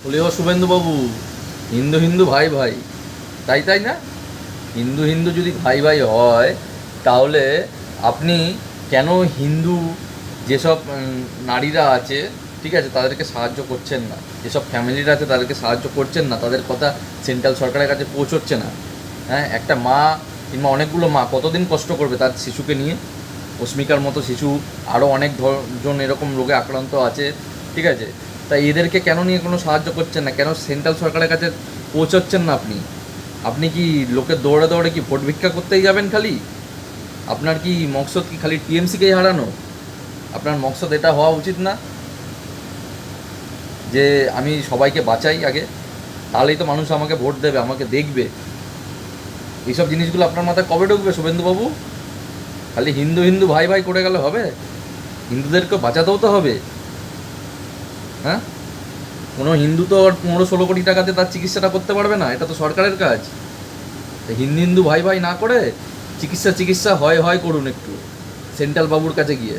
বলিও শুভেন্দুবাবু, হিন্দু হিন্দু ভাই ভাই, তাই না? হিন্দু হিন্দু যদি ভাই ভাই হয়, তাহলে আপনি কেন হিন্দু যেসব নারীরা আছে, ঠিক আছে, তাদেরকে সাহায্য করছেন না? যেসব ফ্যামিলিরা আছে তাদেরকে সাহায্য করছেন না? তাদের কথা সেন্ট্রাল সরকারের কাছে পৌঁছচ্ছে না? হ্যাঁ, একটা মা কিংবা অনেকগুলো মা কতদিন কষ্ট করবে তার শিশুকে নিয়ে? অস্মিকার মতো শিশু, আরও অনেক জন এরকম রোগে আক্রান্ত আছে, ঠিক আছে? তাই এদেরকে কেন নিয়ে কোনো সাহায্য করছেন না? কেন সেন্ট্রাল সরকারের কাছে পৌঁছচ্ছেন না আপনি? আপনি কি লোকের দৌড়ে দৌড়ে কি ভোট ভিক্ষা করতেই যাবেন খালি? আপনার কি মকসদ কি খালি টিএমসিকেই হারানো? আপনার মকসদ এটা হওয়া উচিত না যে আমি সবাইকে বাঁচাই আগে, তাহলেই তো মানুষ আমাকে ভোট দেবে, আমাকে দেখবে? এইসব জিনিসগুলো আপনার মাথায় কবে ঢুকবে শুভেন্দুবাবু? খালি হিন্দু হিন্দু ভাই ভাই করে গেলে হবে? হিন্দুদেরকে বাঁচাতেও তো হবে। হ্যাঁ, কোনো হিন্দু তো আর 15-16 কোটি টাকাতে তার চিকিৎসাটা করতে পারবে না, এটা তো সরকারের কাজ। হিন্দু হিন্দু ভাই ভাই না করে চিকিৎসা চিকিৎসা হয় হয় করুন একটু সেন্ট্রাল বাবুর কাছে গিয়ে।